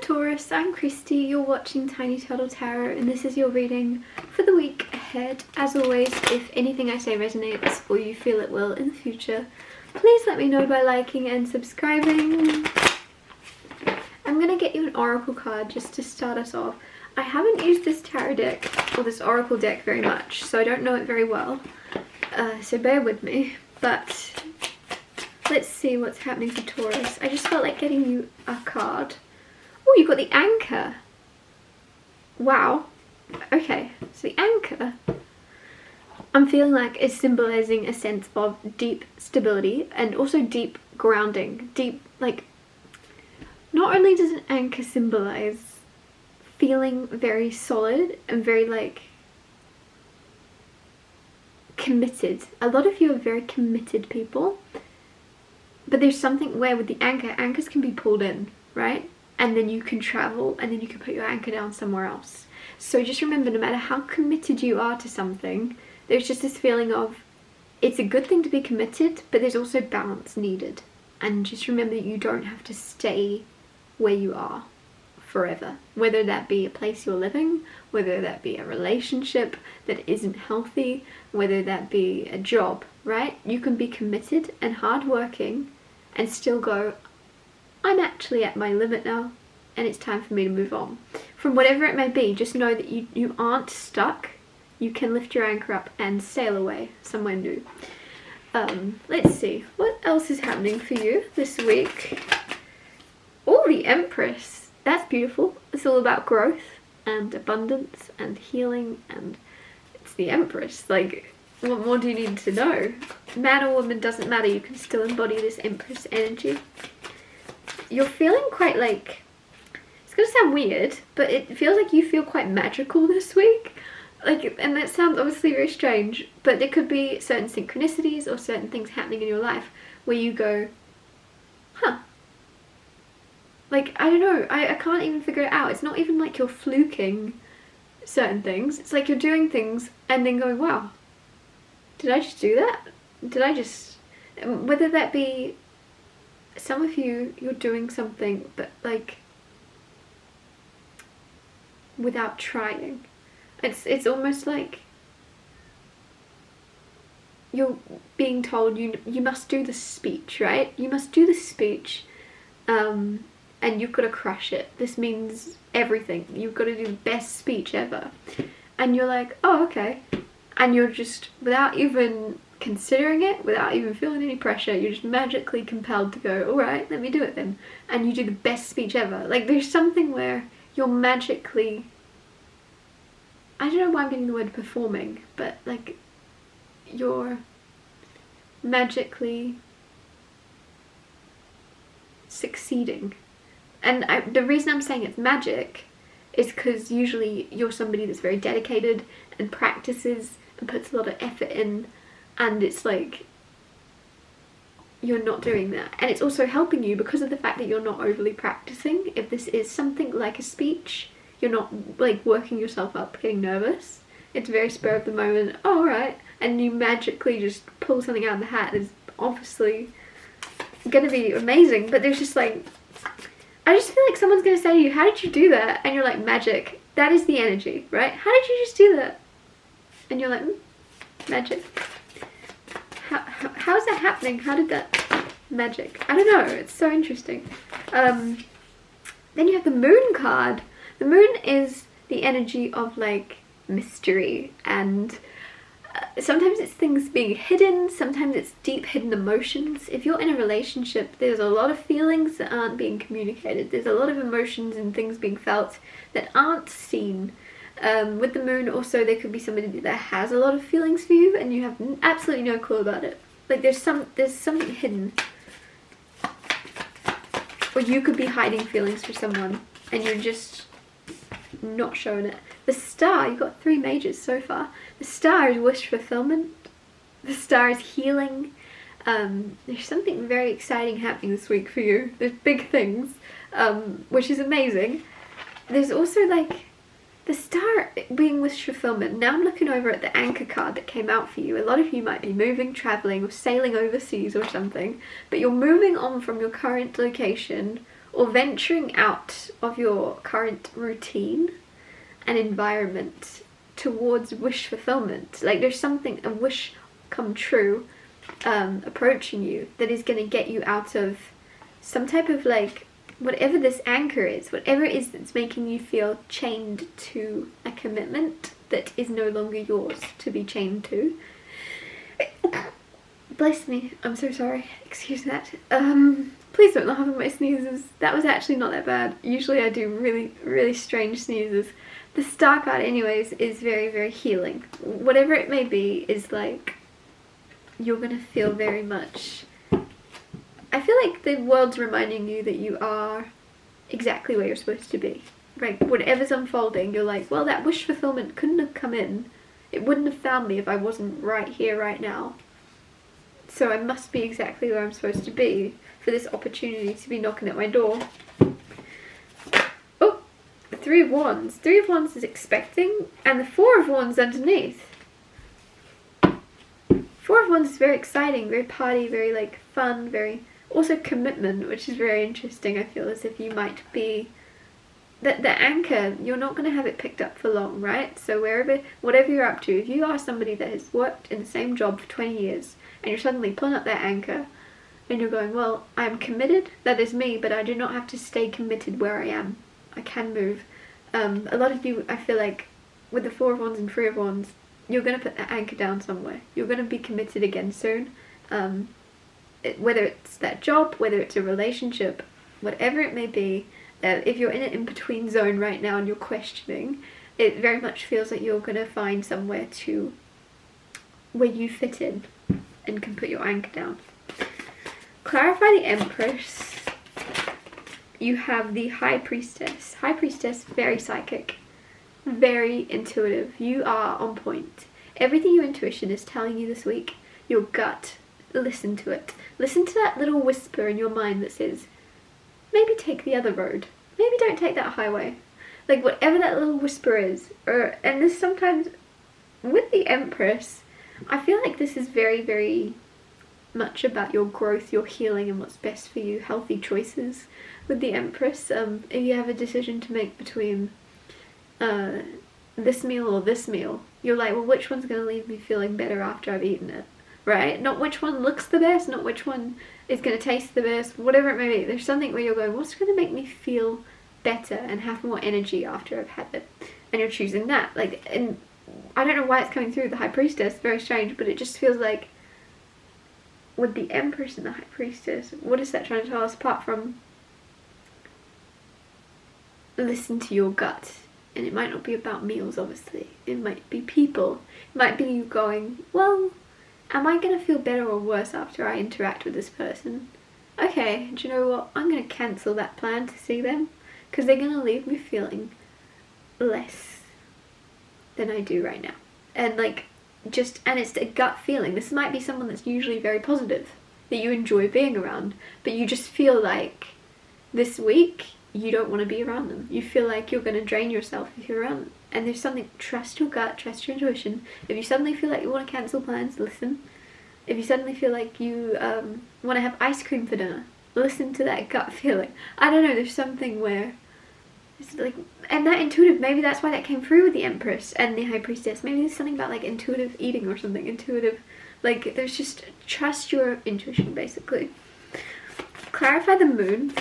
Taurus, I'm Christy, you're watching Tiny Turtle Tarot, and this is your reading for the week ahead. As always, if anything I say resonates or you feel it will in the future, please let me know by liking and subscribing. I'm going to get you an oracle card just to start us off. I haven't used this tarot deck or this oracle deck very much, so I don't know it very well, so bear with me, but let's see what's happening for Taurus. I just felt like getting you a card. Oh, you got the anchor. Wow. Okay, so the anchor, I'm feeling like is symbolizing a sense of deep stability and also deep grounding. Deep, like, not only does an anchor symbolize feeling very solid and very, like, committed. A lot of you are very committed people. But there's something where with the anchor, anchors can be pulled in, right? And then you can travel and then you can put your anchor down somewhere else. So just remember, no matter how committed you are to something, there's just this feeling of it's a good thing to be committed, but there's also balance needed. And just remember that you don't have to stay where you are forever. Whether that be a place you're living, whether that be a relationship that isn't healthy, whether that be a job, right? You can be committed and hardworking and still go, I'm actually at my limit now and it's time for me to move on. From whatever it may be, just know that you aren't stuck. You can lift your anchor up and sail away somewhere new. Let's see, what else is happening for you this week? Oh, the Empress. That's beautiful. It's all about growth and abundance and healing, and it's the Empress. Like, what more do you need to know? Man or woman, doesn't matter. You can still embody this Empress energy. You're feeling quite like, it's gonna sound weird, but it feels like you feel quite magical this week. Like, and that sounds obviously very strange, but there could be certain synchronicities or certain things happening in your life where you go, huh. Like, I don't know, I can't even figure it out. It's not even like you're fluking certain things. It's like you're doing things and then going, wow, did I just do that? Did I just, whether that be, some of you, you're doing something, but like, without trying. It's almost like you're being told you must do the speech, right? You must do the speech, and you've got to crush it. This means everything. You've got to do the best speech ever. And you're like, oh, okay. And you're just, without even considering it, without even feeling any pressure, you're just magically compelled to go, all right, let me do it then. And you do the best speech ever. Like, there's something where you're magically, I don't know why I'm getting the word performing, but like, you're magically succeeding. And the reason I'm saying it's magic is because usually you're somebody that's very dedicated and practices and puts a lot of effort in, and it's like you're not doing that. And it's also helping you because of the fact that you're not overly practicing. If this is something like a speech, you're not like working yourself up, getting nervous. It's very spur of the moment, oh, alright, and you magically just pull something out of the hat. It's obviously gonna be amazing, but there's just like, I just feel like someone's gonna say to you, how did you do that? And you're like, magic. That is the energy, right? How did you just do that? And you're like, magic. How is that happening? How did that magic? I don't know, it's so interesting. Then you have the Moon card. The Moon is the energy of like mystery, and sometimes it's things being hidden, sometimes it's deep hidden emotions. If you're in a relationship, there's a lot of feelings that aren't being communicated. There's a lot of emotions and things being felt that aren't seen. With the Moon also, there could be somebody that has a lot of feelings for you and you have absolutely no clue about it. Like, there's something hidden. Or you could be hiding feelings for someone and you're just not showing it. The Star, you've got 3 majors so far. The Star is wish fulfillment. The Star is healing. There's something very exciting happening this week for you. There's big things, which is amazing. There's also like the Star being wish fulfillment. Now I'm looking over at the anchor card that came out for you. A lot of you might be moving, traveling, or sailing overseas or something, but you're moving on from your current location, or venturing out of your current routine and environment towards wish fulfillment. Like there's something, a wish come true, approaching you that is going to get you out of some type of like, whatever this anchor is, whatever it is that's making you feel chained to a commitment that is no longer yours to be chained to. Bless me, I'm so sorry, excuse that. Please don't laugh at my sneezes. That was actually not that bad. Usually I do really, really strange sneezes. The star card anyways is very, very healing. Whatever it may be is like, you're gonna feel very much, I feel like the world's reminding you that you are exactly where you're supposed to be. Right, whatever's unfolding, you're like, well, that wish fulfillment couldn't have come in. It wouldn't have found me if I wasn't right here, right now. So I must be exactly where I'm supposed to be for this opportunity to be knocking at my door. Oh, the Three of Wands. Three of Wands is expecting, and the Four of Wands underneath. Four of Wands is very exciting, very party, very like fun, very also commitment, which is very interesting. I feel as if you might be the anchor, you're not going to have it picked up for long, right? So whatever you're up to, if you are somebody that has worked in the same job for 20 years and you're suddenly pulling up that anchor and you're going, well, I'm committed, that is me, but I do not have to stay committed where I am. I can move. A lot of you, I feel like, with the Four of Wands and Three of Wands, you're going to put that anchor down somewhere. You're going to be committed again soon. Whether it's that job, whether it's a relationship, whatever it may be, if you're in an in-between zone right now and you're questioning, it very much feels like you're going to find somewhere where you fit in and can put your anchor down. Clarify the Empress. You have the High Priestess. High Priestess, very psychic, very intuitive. You are on point. Everything your intuition is telling you this week, your gut, listen to it. Listen to that little whisper in your mind that says, maybe take the other road. Maybe don't take that highway. Like whatever that little whisper is. And this sometimes, with the Empress, I feel like this is very, very much about your growth, your healing, and what's best for you. Healthy choices with the Empress. If you have a decision to make between this meal or this meal, you're like, well, which one's going to leave me feeling better after I've eaten it? Right? Not which one looks the best, not which one is going to taste the best, whatever it may be. There's something where you're going, what's going to make me feel better and have more energy after I've had it? And you're choosing that. Like, and I don't know why it's coming through the High Priestess, very strange, but it just feels like with the Empress and the High Priestess, what is that trying to tell us apart from listen to your gut? And it might not be about meals, obviously. It might be people. It might be you going, well, am I going to feel better or worse after I interact with this person? Okay, do you know what? I'm going to cancel that plan to see them because they're going to leave me feeling less than I do right now. And like, and it's a gut feeling. This might be someone that's usually very positive, that you enjoy being around, but you just feel like this week you don't want to be around them. You feel like you're going to drain yourself if you're around them. And there's something, trust your gut, trust your intuition. If you suddenly feel like you want to cancel plans, listen. If you suddenly feel like you want to have ice cream for dinner, listen to that gut feeling. I don't know, there's something where it's like, and that intuitive, maybe that's why that came through with the Empress and the High Priestess. Maybe there's something about like intuitive eating or something, intuitive, like there's just trust your intuition basically. Clarify the Moon.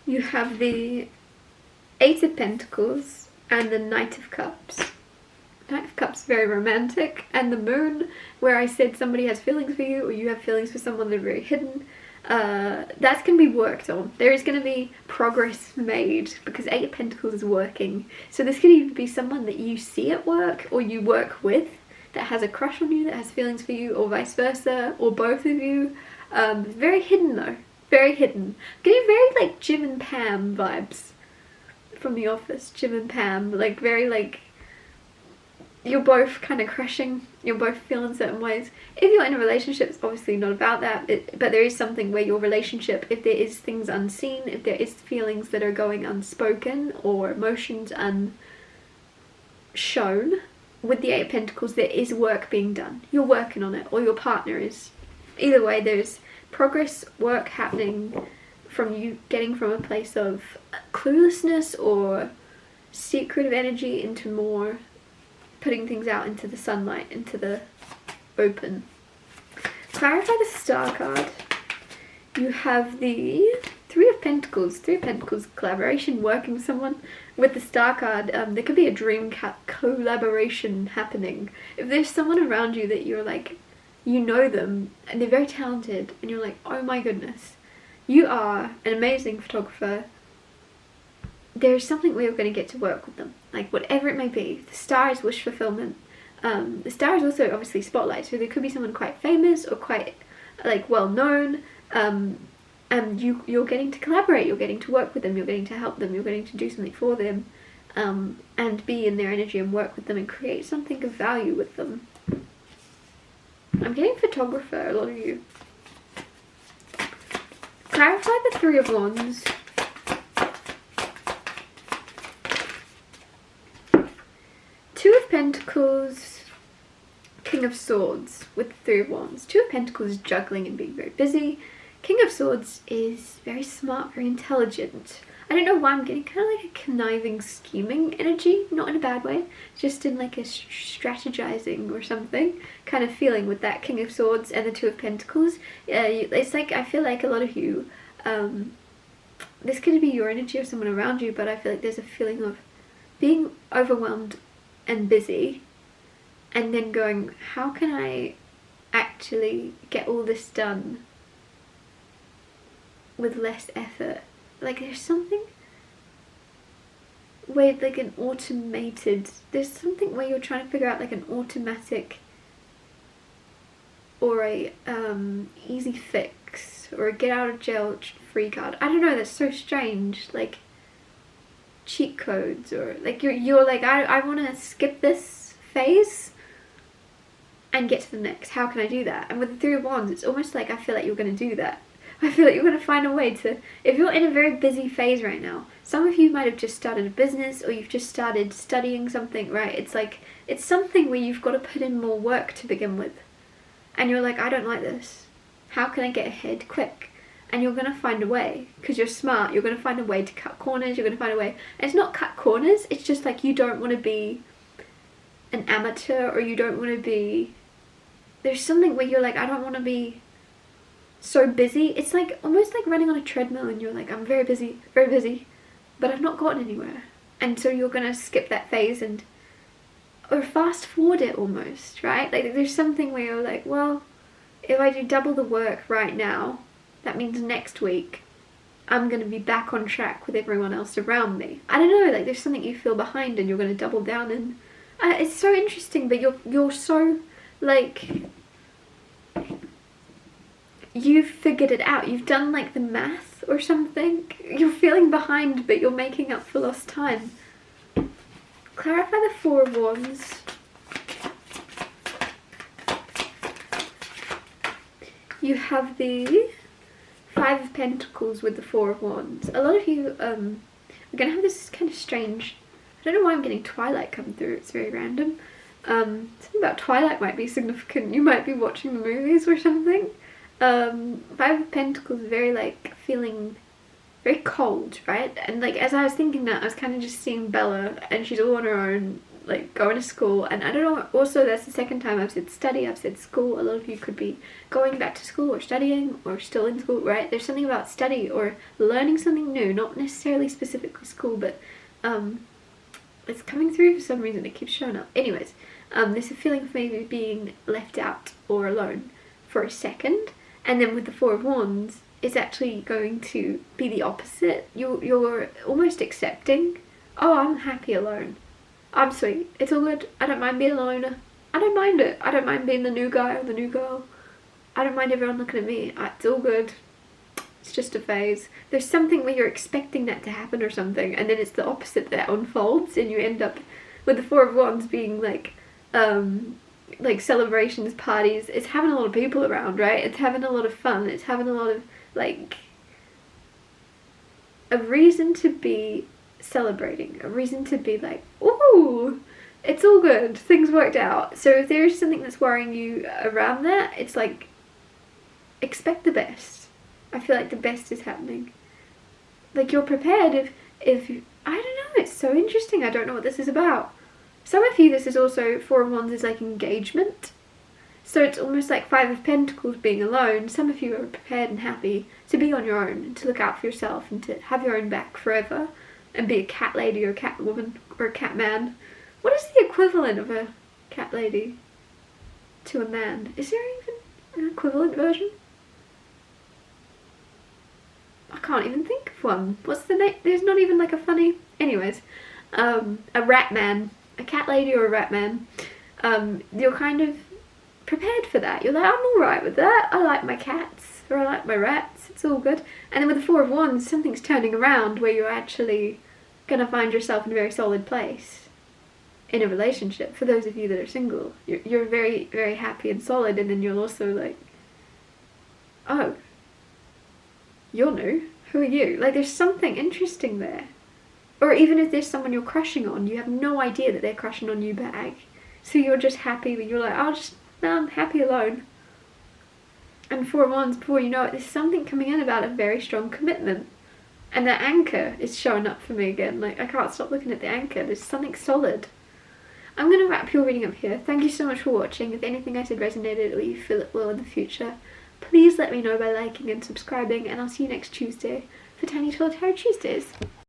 You have the Eight of Pentacles and the Knight of Cups. Knight of Cups, very romantic, and the Moon, where I said somebody has feelings for you or you have feelings for someone that are very hidden, that's going to be worked on. There is going to be progress made because Eight of Pentacles is working. So this could even be someone that you see at work or you work with that has a crush on you, that has feelings for you, or vice versa, or both of you. Very hidden though. Very hidden. Getting very like Jim and Pam vibes from The Office. Jim and Pam, like very like you're both kind of crushing, you're both feeling certain ways. If you're in a relationship, it's obviously not about that, but there is something where your relationship, if there is things unseen, if there is feelings that are going unspoken or emotions unshown, with the Eight of Pentacles, there is work being done. You're working on it, or your partner is. Either way, there's progress, work happening from you getting from a place of cluelessness or secretive energy into more putting things out into the sunlight, into the open. Clarify the Star card. You have the Three of Pentacles. Three of Pentacles, collaboration, working with someone. With the Star card, there could be a dream collaboration happening. If there's someone around you that you're like, you know them, and they're very talented, and you're like, oh my goodness, you are an amazing photographer, there's something where you're going to get to work with them. Like, whatever it may be. The Star is wish fulfillment. The Star is also obviously spotlight, so there could be someone quite famous or quite, like, well known, and you're getting to collaborate, you're getting to work with them, you're getting to help them, you're getting to do something for them, and be in their energy and work with them and create something of value with them. I'm getting photographer, a lot of you. Clarify the Three of Wands. Two of Pentacles, King of Swords with the Three of Wands. Two of Pentacles is juggling and being very busy. King of Swords is very smart, very intelligent. I don't know why I'm getting kind of like a conniving, scheming energy. Not in a bad way, just in like a strategizing or something kind of feeling with that King of Swords and the Two of Pentacles. It's like, I feel like a lot of you, this could be your energy or someone around you, but I feel like there's a feeling of being overwhelmed and busy and then going, how can I actually get all this done with less effort? Like, there's something where like an automated, there's something where you're trying to figure out like an automatic or a easy fix or a get out of jail free card. I don't know, that's so strange. Like cheat codes, or like you're like, I want to skip this phase and get to the next. How can I do that? And with the Three of Wands, it's almost like I feel like you're going to do that. I feel like you're going to find a way to, if you're in a very busy phase right now, some of you might have just started a business or you've just started studying something, right? It's like, it's something where you've got to put in more work to begin with. And you're like, I don't like this. How can I get ahead quick? And you're going to find a way, because you're smart. You're going to find a way to cut corners. You're going to find a way. And it's not cut corners. It's just like you don't want to be an amateur, or you don't want to be, there's something where you're like, I don't want to be so busy. It's like almost like running on a treadmill and you're like, I'm very busy, but I've not gotten anywhere. And so you're going to skip that phase and, or fast forward it almost, right? Like there's something where you're like, well, if I do double the work right now, that means next week I'm going to be back on track with everyone else around me. I don't know, like there's something you feel behind and you're going to double down in. It's so interesting, but you're so like, you've figured it out. You've done like the math or something. You're feeling behind, but you're making up for lost time. Clarify the Four of Wands. You have the Five of Pentacles with the Four of Wands. A lot of you are going to have this kind of strange, I don't know why I'm getting Twilight come through, it's very random. Something about Twilight might be significant. You might be watching the movies or something. Five of Pentacles, very like feeling very cold, right? And like as I was thinking that, I was kind of just seeing Bella and she's all on her own, like going to school. And I don't know, also that's the second time I've said study, I've said school. A lot of you could be going back to school or studying or still in school, right? There's something about study or learning something new, not necessarily specifically school, but it's coming through for some reason. It keeps showing up. Anyways, there's a feeling of maybe being left out or alone for a second. And then with the Four of Wands, it's actually going to be the opposite. You're almost accepting, oh, I'm happy alone. I'm sweet. It's all good. I don't mind being alone. I don't mind it. I don't mind being the new guy or the new girl. I don't mind everyone looking at me. It's all good. It's just a phase. There's something where you're expecting that to happen or something, and then it's the opposite that unfolds, and you end up with the Four of Wands being like celebrations, parties. It's having a lot of people around, right? It's having a lot of fun. It's having a lot of like a reason to be celebrating, a reason to be like, ooh, It's all good. Things worked out. So if there is something that's worrying you around that, it's like, expect the best. I feel like the best is happening. Like, you're prepared if I don't know, it's so interesting. I don't know what this is about. Some of you, this is also, Four of Wands is like engagement. So it's almost like Five of Pentacles being alone. Some of you are prepared and happy to be on your own and to look out for yourself and to have your own back forever and be a cat lady or a cat woman or a cat man. What is the equivalent of a cat lady to a man? Is there even an equivalent version? I can't even think of one. What's the name? There's not even like a funny... Anyways, a rat man. A cat lady or a rat man. You're kind of prepared for that. You're like, I'm alright with that. I like my cats. Or I like my rats. It's all good. And then with the Four of Wands, something's turning around where you're actually going to find yourself in a very solid place in a relationship. For those of you that are single, you're very, very happy and solid, and then you're also like, oh, you're new. Who are you? Like, there's something interesting there. Or even if there's someone you're crushing on, you have no idea that they're crushing on you back. So you're just happy, but you're like, I'm happy alone. And Four of Wands, before you know it, there's something coming in about a very strong commitment. And the anchor is showing up for me again. Like, I can't stop looking at the anchor. There's something solid. I'm going to wrap your reading up here. Thank you so much for watching. If anything I said resonated or you feel it will in the future, please let me know by liking and subscribing, and I'll see you next Tuesday for Tiny Tarot Tuesdays.